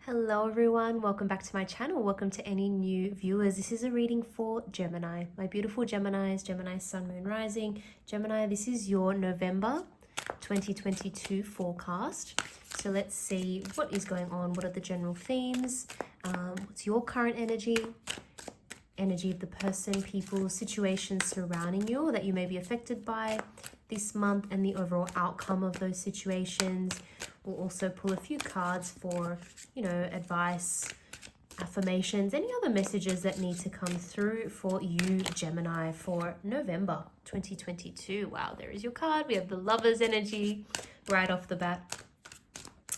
Hello everyone, welcome back to my channel. Welcome to any new viewers. This is a reading for Gemini. My beautiful Geminis, Gemini Sun, Moon, Rising. Gemini, this is your November 2022 forecast. So let's see what is going on. What are the general themes? What's your current energy of the person, people, situations surrounding you or that you may be affected by this month, and the overall outcome of those situations. We'll also pull a few cards for, advice, affirmations, any other messages that need to come through for you, Gemini, for November 2022. Wow, there is your card. We have the Lover's energy right off the bat.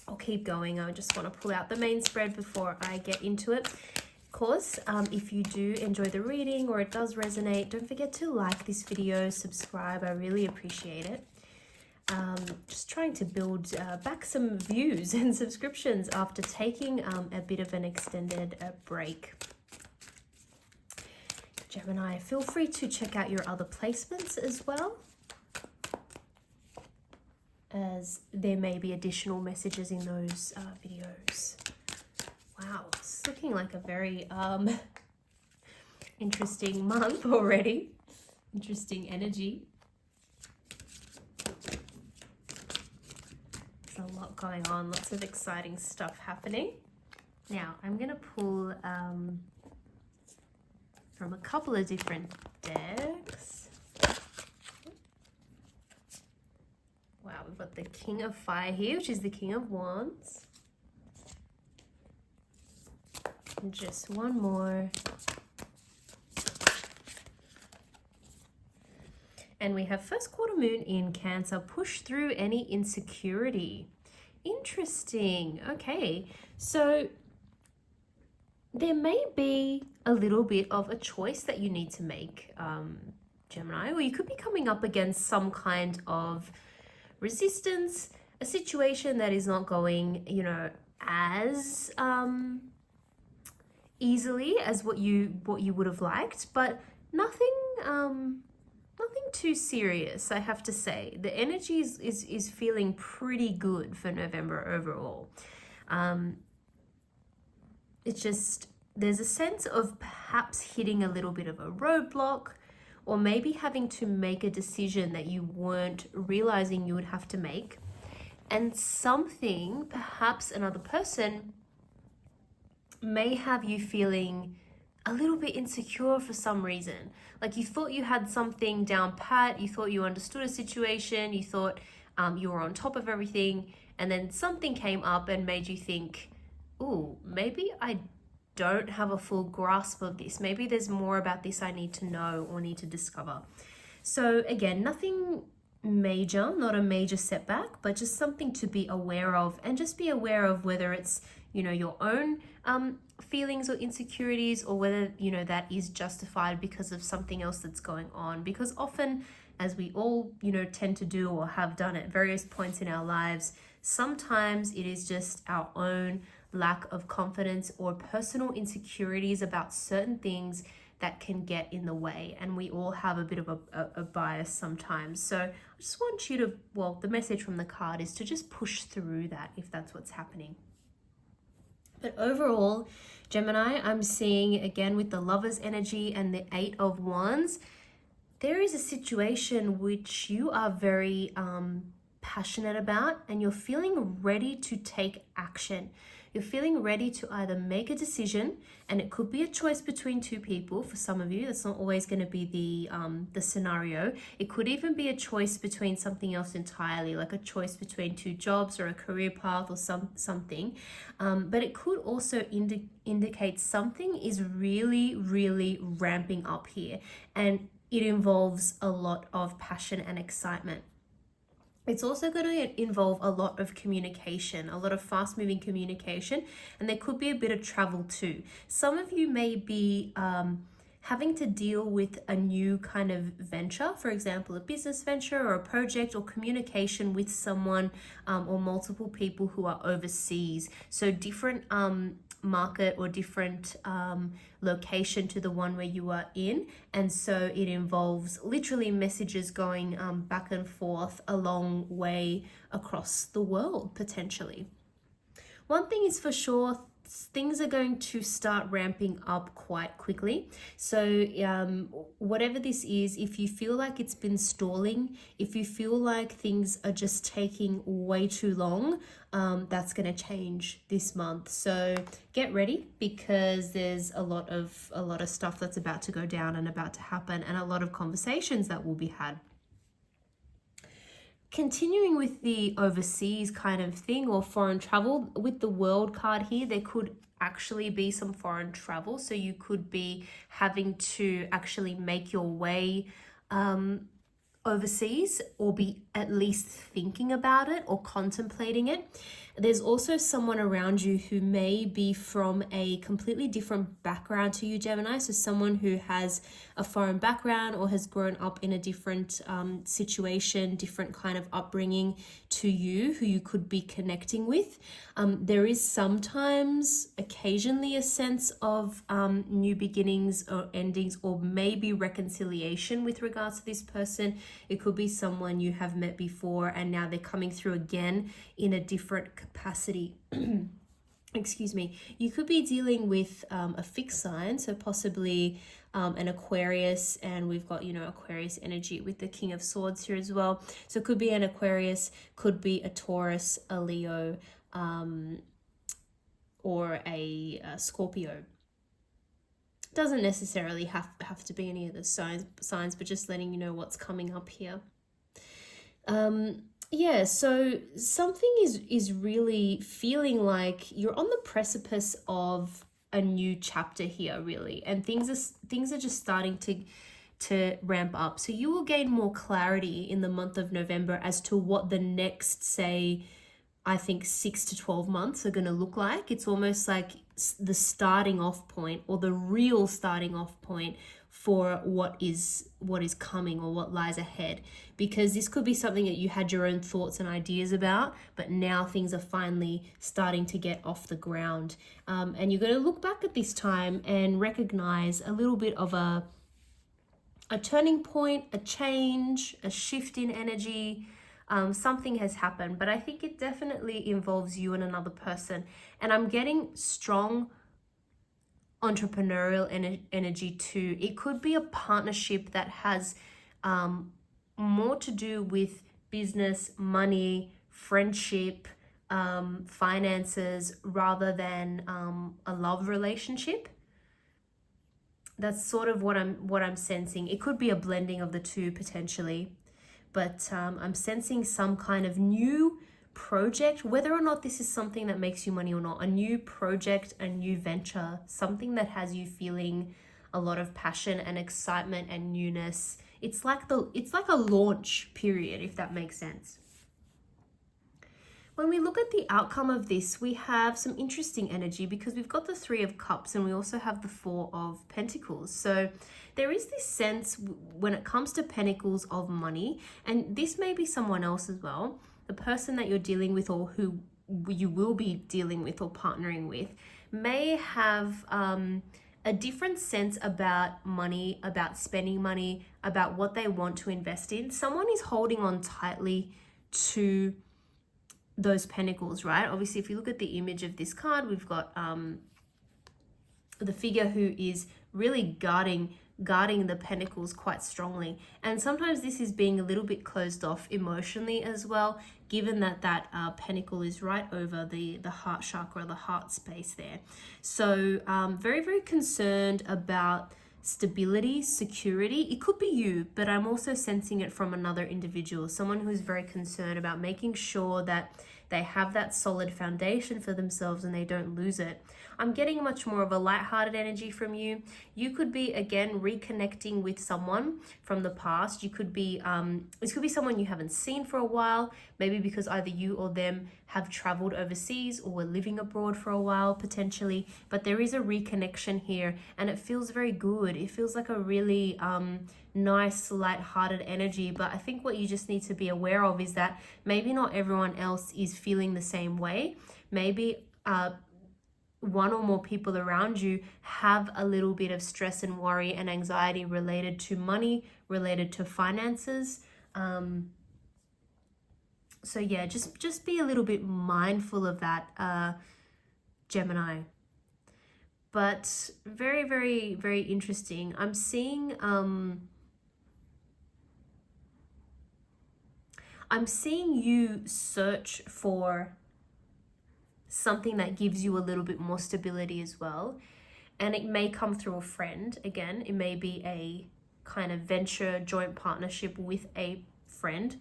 I'll keep going. I just want to pull out the main spread before I get into it. Of course, if you do enjoy the reading or it does resonate, don't forget to like this video, subscribe. I really appreciate it. Just trying to build back some views and subscriptions after taking a bit of an extended break. Gemini, feel free to check out your other placements as well, as there may be additional messages in those videos. Wow, it's looking like a very interesting month already. Interesting energy. There's a lot going on, lots of exciting stuff happening. Now, I'm going to pull from a couple of different decks. Wow, we've got the King of Fire here, which is the King of Wands. And just one more. And we have first quarter moon in Cancer. Push through any insecurity. Interesting. Okay, so there may be a little bit of a choice that you need to make, Gemini, or you could be coming up against some kind of resistance, a situation that is not going, as easily as what you would have liked, but nothing too serious, I have to say. The energy is feeling pretty good for November overall. It's just, there's a sense of perhaps hitting a little bit of a roadblock, or maybe having to make a decision that you weren't realizing you would have to make. And something, perhaps another person, may have you feeling a little bit insecure for some reason. Like you thought you had something down pat, you thought you understood a situation, you thought you were on top of everything, and then something came up and made you think, ooh, maybe I don't have a full grasp of this. Maybe there's more about this I need to know or need to discover. So again, nothing major, not a major setback, but just something to be aware of, and just be aware of whether it's, your own feelings or insecurities, or whether, that is justified because of something else that's going on. Because often, as we all, tend to do or have done at various points in our lives, sometimes it is just our own lack of confidence or personal insecurities about certain things that can get in the way, and we all have a bit of a bias sometimes. So I just want you to, the message from the card is to just push through that if that's what's happening. But overall, Gemini, I'm seeing again with the Lover's energy and the Eight of Wands, there is a situation which you are very passionate about, and you're feeling ready to take action. You're feeling ready to either make a decision, and it could be a choice between two people. For some of you, that's not always going to be the scenario. It could even be a choice between something else entirely, like a choice between two jobs or a career path or something. But it could also indicate something is really, really ramping up here, and it involves a lot of passion and excitement. It's also going to involve a lot of communication, a lot of fast-moving communication, and there could be a bit of travel too. Some of you may be having to deal with a new kind of venture, for example, a business venture or a project, or communication with someone or multiple people who are overseas. So different market or different location to the one where you are in, and so it involves literally messages going back and forth a long way across the world potentially. One thing is for sure, things are going to start ramping up quite quickly. So whatever this is, if you feel like it's been stalling, if you feel like things are just taking way too long, that's going to change this month. So get ready, because there's a lot of stuff that's about to go down and about to happen, and a lot of conversations that will be had. Continuing with the overseas kind of thing, or foreign travel, with the World card here, there could actually be some foreign travel. So you could be having to actually make your way overseas, or be at least thinking about it or contemplating it. There's also someone around you who may be from a completely different background to you, Gemini. So someone who has a foreign background or has grown up in a different situation, different kind of upbringing to you, who you could be connecting with. There is sometimes, occasionally, a sense of new beginnings or endings, or maybe reconciliation with regards to this person. It could be someone you have met before and now they're coming through again in a different capacity. Excuse me. You could be dealing with a fixed sign, so possibly an Aquarius, and we've got, Aquarius energy with the King of Swords here as well. So it could be an Aquarius, could be a Taurus, a Leo, or a Scorpio. Doesn't necessarily have to be any of the signs, but just letting you know what's coming up here. So something is really feeling like you're on the precipice of a new chapter here, really, and things are just starting to ramp up. So you will gain more clarity in the month of November as to what the next, say, I think 6 to 12 months are going to look like. It's almost like the starting off point, or the real starting off point for what is coming, or what lies ahead, because this could be something that you had your own thoughts and ideas about, but now things are finally starting to get off the ground, and you're going to look back at this time and recognize a little bit of a turning point, a change, a shift in energy. Something has happened, but I think it definitely involves you and another person. And I'm getting strong entrepreneurial energy too. It could be a partnership that has more to do with business, money, friendship, finances, rather than a love relationship. That's sort of what I'm sensing. It could be a blending of the two potentially. But I'm sensing some kind of new project, whether or not this is something that makes you money or not, a new project, a new venture, something that has you feeling a lot of passion and excitement and newness. It's like a launch period, if that makes sense. When we look at the outcome of this, we have some interesting energy, because we've got the 3 of Cups and we also have the 4 of Pentacles. So there is this sense when it comes to Pentacles of money, and this may be someone else as well, the person that you're dealing with, or who you will be dealing with or partnering with, may have a different sense about money, about spending money, about what they want to invest in. Someone is holding on tightly to those pentacles, right? Obviously, if you look at the image of this card, we've got the figure who is really guarding the pentacles quite strongly. And sometimes this is being a little bit closed off emotionally as well, given that pentacle is right over the heart chakra, the heart space there. So very, very concerned about stability, security. It could be you, but I'm also sensing it from another individual, someone who's very concerned about making sure that they have that solid foundation for themselves and they don't lose it. I'm getting much more of a lighthearted energy from you. You could be, again, reconnecting with someone from the past. You could be, this could be someone you haven't seen for a while, maybe because either you or them have traveled overseas or were living abroad for a while, potentially. But there is a reconnection here and it feels very good. It feels like a really nice, lighthearted energy. But I think what you just need to be aware of is that maybe not everyone else is feeling the same way. Maybe one or more people around you have a little bit of stress and worry and anxiety related to money, related to finances. So yeah, just be a little bit mindful of that, Gemini. but very, very, very interesting. I'm seeing you search for something that gives you a little bit more stability as well. And it may come through a friend. Again, it may be a kind of venture, joint partnership with a friend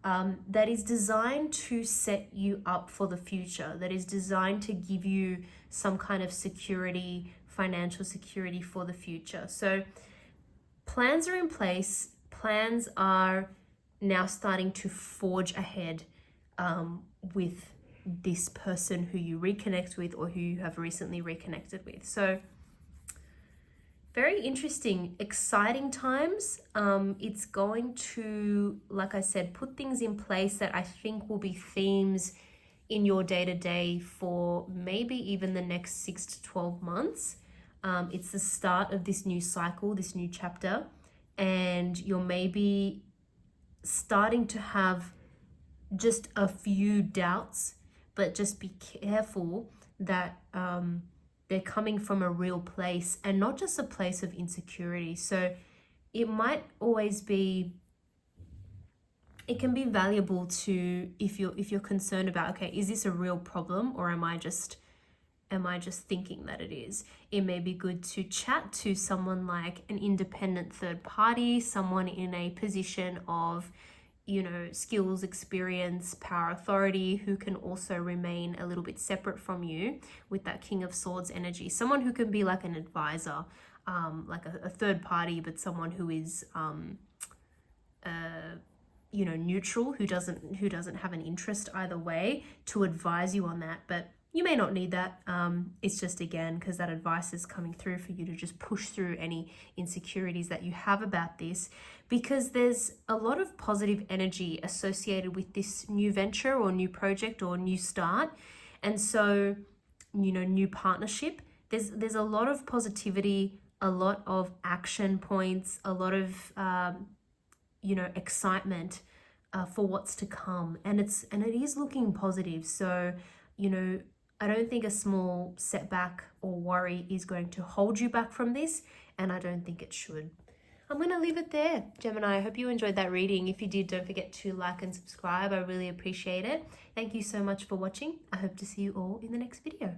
that is designed to set you up for the future, that is designed to give you some kind of security, financial security for the future. So plans are in place. Plans are now starting to forge ahead with this person who you reconnect with or who you have recently reconnected with. So very interesting, exciting times. It's going to, like I said, put things in place that I think will be themes in your day-to-day for maybe even the next 6 to 12 months. It's the start of this new cycle, this new chapter, and you're maybe starting to have just a few doubts, but just be careful that they're coming from a real place and not just a place of insecurity. So it might always be, it can be valuable to, if you're concerned about, okay, is this a real problem, or am I just thinking that it is? It may be good to chat to someone like an independent third party, someone in a position of, skills, experience, power, authority, who can also remain a little bit separate from you with that King of Swords energy. Someone who can be like an advisor, like a third party, but someone who is, neutral, who doesn't have an interest either way, to advise you on that. But you may not need that. It's just, again, because that advice is coming through for you to just push through any insecurities that you have about this, because there's a lot of positive energy associated with this new venture or new project or new start. And so, new partnership, there's a lot of positivity, a lot of action points, a lot of, excitement for what's to come. And it is looking positive. So, I don't think a small setback or worry is going to hold you back from this, and I don't think it should. I'm going to leave it there, Gemini. I hope you enjoyed that reading. If you did, don't forget to like and subscribe. I really appreciate it. Thank you so much for watching. I hope to see you all in the next video.